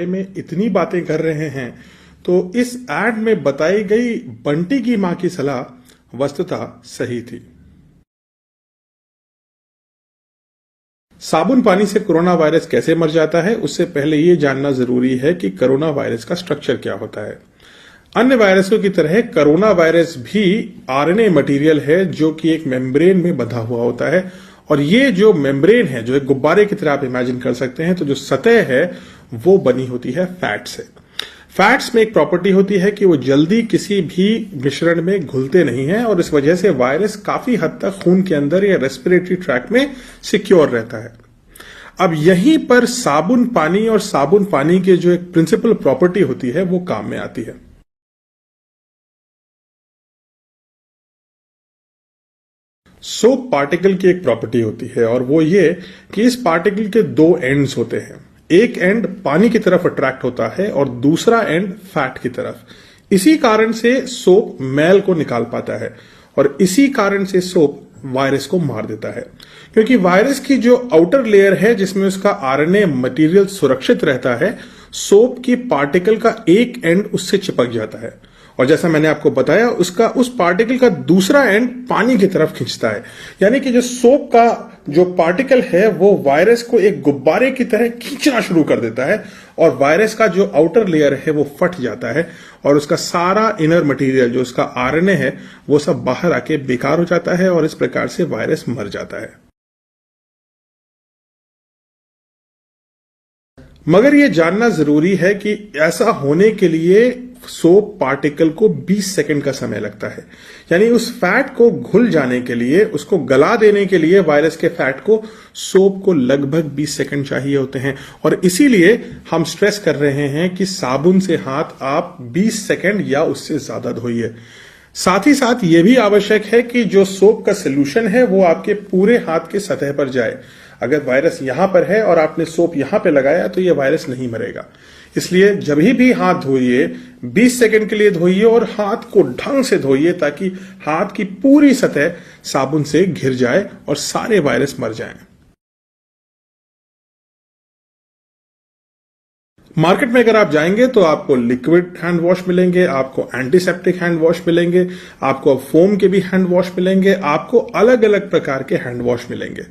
में इतनी बातें कर रहे हैं तो इस एड में बताई गई बंटी की मां की सलाह वस्तुतः सही थी। साबुन पानी से कोरोना वायरस कैसे मर जाता है, उससे पहले यह जानना जरूरी है कि कोरोना वायरस का स्ट्रक्चर क्या होता है। अन्य वायरसों की तरह कोरोना वायरस भी आरएनए मटेरियल है जो कि एक मेम्ब्रेन में बंधा हुआ होता है। और ये जो मेम्ब्रेन है, जो एक गुब्बारे की तरह आप इमेजिन कर सकते हैं, तो जो सतह है वो बनी होती है फैट से। फैट्स में एक प्रॉपर्टी होती है कि वो जल्दी किसी भी मिश्रण में घुलते नहीं हैं और इस वजह से वायरस काफी हद तक खून के अंदर या रेस्पिरेटरी ट्रैक्ट में सिक्योर रहता है। अब यहीं पर साबुन पानी और साबुन पानी की जो एक प्रिंसिपल प्रॉपर्टी होती है वो काम में आती है। सोप पार्टिकल की एक प्रॉपर्टी होती है और वो ये कि इस पार्टिकल के दो एंड्स होते हैं। एक एंड पानी की तरफ अट्रैक्ट होता है और दूसरा एंड फैट की तरफ। इसी कारण से सोप मैल को निकाल पाता है और इसी कारण से सोप वायरस को मार देता है, क्योंकि वायरस की जो आउटर लेयर है जिसमें उसका आरएनए मटेरियल सुरक्षित रहता है, सोप की पार्टिकल का एक एंड उससे चिपक जाता है और जैसा मैंने आपको बताया उसका उस पार्टिकल का दूसरा एंड पानी की तरफ खींचता है। यानी कि जो सोप का जो पार्टिकल है वो वायरस को एक गुब्बारे की तरह खींचना शुरू कर देता है और वायरस का जो आउटर लेयर है वो फट जाता है और उसका सारा इनर मटेरियल जो उसका आरएनए है वो सब बाहर आके बेकार हो जाता है और इस प्रकार से वायरस मर जाता है। मगर यह जानना जरूरी है कि ऐसा होने के लिए सोप पार्टिकल को 20 सेकंड का समय लगता है। यानी उस फैट को घुल जाने के लिए, उसको गला देने के लिए वायरस के फैट को सोप को लगभग 20 सेकंड चाहिए होते हैं और इसीलिए हम स्ट्रेस कर रहे हैं कि साबुन से हाथ आप 20 सेकंड या उससे ज्यादा धोइए। साथ ही साथ यह भी आवश्यक है कि जो सोप का सोल्यूशन है वो आपके पूरे हाथ के सतह पर जाए। अगर वायरस यहां पर है और आपने सोप यहां पे लगाया तो यह वायरस नहीं मरेगा। इसलिए जब भी हाथ धोइए 20 सेकंड के लिए धोइए और हाथ को ढंग से धोइए ताकि हाथ की पूरी सतह साबुन से घिर जाए और सारे वायरस मर जाएं। मार्केट में अगर आप जाएंगे तो आपको लिक्विड हैंड वॉश मिलेंगे, आपको एंटीसेप्टिक हैंड वॉश मिलेंगे, आपको फोम के भी हैंड वॉश मिलेंगे, आपको अलग अलग प्रकार के हैंड वॉश मिलेंगे।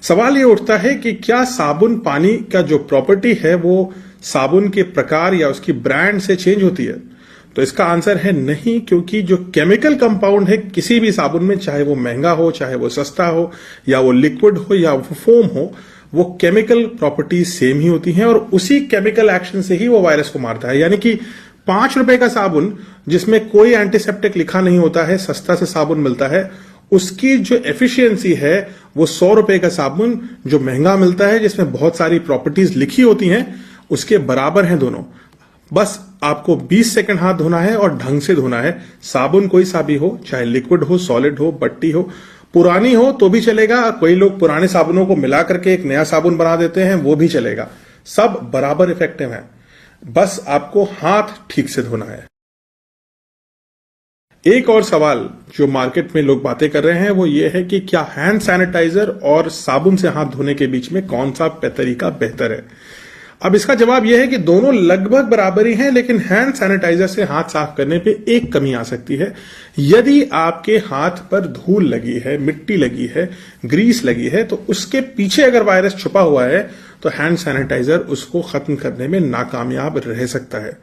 सवाल ये उठता है कि क्या साबुन पानी का जो प्रॉपर्टी है वो साबुन के प्रकार या उसकी ब्रांड से चेंज होती है? तो इसका आंसर है नहीं, क्योंकि जो केमिकल कंपाउंड है किसी भी साबुन में, चाहे वो महंगा हो, चाहे वो सस्ता हो, या वो लिक्विड हो या वो फोम हो, वो केमिकल प्रॉपर्टीज सेम ही होती हैं और उसी केमिकल एक्शन से ही वो वायरस को मारता है। यानी कि 5 रुपए का साबुन जिसमें कोई एंटीसेप्टिक लिखा नहीं होता है, सस्ता से साबुन मिलता है, उसकी जो एफिशिएंसी है वो 100 रुपए का साबुन जो महंगा मिलता है जिसमें बहुत सारी प्रॉपर्टीज लिखी होती हैं उसके बराबर हैं दोनों। बस आपको 20 सेकंड हाथ धोना है और ढंग से धोना है। साबुन कोई सा भी हो, चाहे लिक्विड हो, सॉलिड हो, बट्टी हो, पुरानी हो तो भी चलेगा। कोई लोग पुराने साबुनों को मिला करके एक नया साबुन बना देते हैं, वो भी चलेगा। सब बराबर इफेक्टिव है, बस आपको हाथ ठीक से धोना है। एक और सवाल जो मार्केट में लोग बातें कर रहे हैं वो ये है कि क्या हैंड सैनिटाइजर और साबुन से हाथ धोने के बीच में कौन सा तरीका बेहतर है? अब इसका जवाब यह है कि दोनों लगभग बराबर ही हैं, लेकिन हैंड सैनिटाइजर से हाथ साफ करने पे एक कमी आ सकती है। यदि आपके हाथ पर धूल लगी है, मिट्टी लगी है, ग्रीस लगी है, तो उसके पीछे अगर वायरस छुपा हुआ है तो हैंड सैनिटाइजर उसको खत्म करने में नाकामयाब रह सकता है।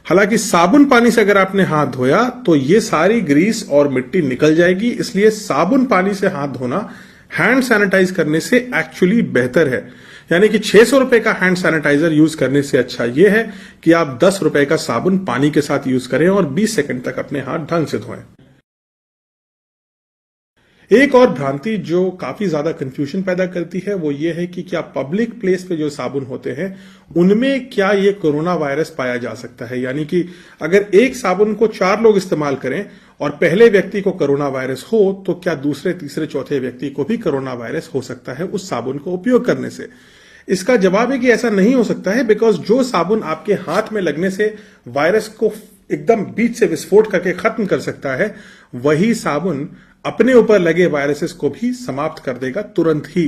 हालांकि साबुन पानी से अगर आपने हाथ धोया तो ये सारी ग्रीस और मिट्टी निकल जाएगी, इसलिए साबुन पानी से हाथ धोना हैंड सैनिटाइज करने से एक्चुअली बेहतर है। यानी कि 600 रुपए का हैंड सैनिटाइजर यूज करने से अच्छा यह है कि आप 10 रुपए का साबुन पानी के साथ यूज करें और 20 सेकंड तक अपने हाथ ढंग से धोएं। एक और भ्रांति जो काफी ज्यादा कंफ्यूजन पैदा करती है वो ये है कि क्या पब्लिक प्लेस पे जो साबुन होते हैं उनमें क्या ये कोरोना वायरस पाया जा सकता है? यानी कि अगर एक साबुन को 4 लोग इस्तेमाल करें और पहले व्यक्ति को कोरोना वायरस हो तो क्या दूसरे, तीसरे, चौथे व्यक्ति को भी कोरोना वायरस हो सकता है उस साबुन को उपयोग करने से? इसका जवाब है कि ऐसा नहीं हो सकता है, बिकॉज जो साबुन आपके हाथ में लगने से वायरस को एकदम बीच से विस्फोट करके खत्म कर सकता है, वही साबुन अपने ऊपर लगे वायरसेस को भी समाप्त कर देगा तुरंत ही।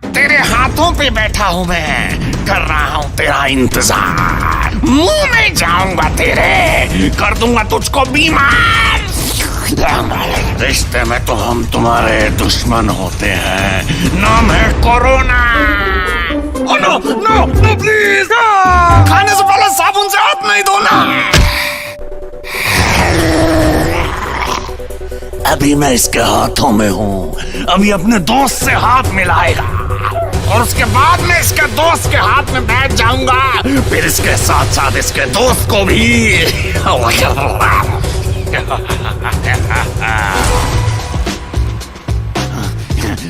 तेरे हाथ हाथों पे बैठा हूँ मैं, कर रहा हूँ तेरा इंतजार। मुंह में जाऊंगा तेरे, कर दूंगा तुझको बीमार। रिश्ते में तो हम तुम्हारे दुश्मन होते हैं, नाम है corona. Oh no no no please, खाने से पहले साबुन से हाथ नहीं धोना। अभी मैं इसके हाथों में हूँ, अभी अपने दोस्त से हाथ मिलाएगा और उसके बाद मैं इसके दोस्त के हाथ में बैठ जाऊंगा, फिर इसके साथ साथ इसके दोस्त को भी।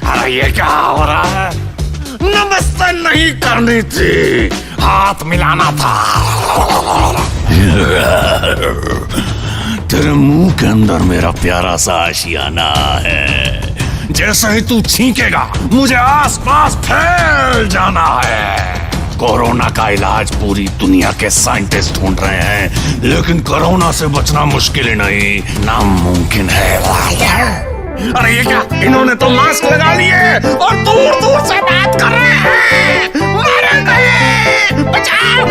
अरे ये क्या हो रहा है? नमस्ते नहीं करनी थी, हाथ मिलाना था। तेरे मुंह के अंदर मेरा प्यारा सा आशियाना है, जैसे ही तू छींकेगा मुझे आसपास फैल जाना है। कोरोना का इलाज पूरी दुनिया के साइंटिस्ट ढूंढ रहे हैं, लेकिन कोरोना से बचना मुश्किल ही नहीं, नामुमकिन है। अरे ये क्या, इन्होंने तो मास्क लगा लिए और दूर दूर से बात कर रहे हैं। मरेंगे, बचाओ,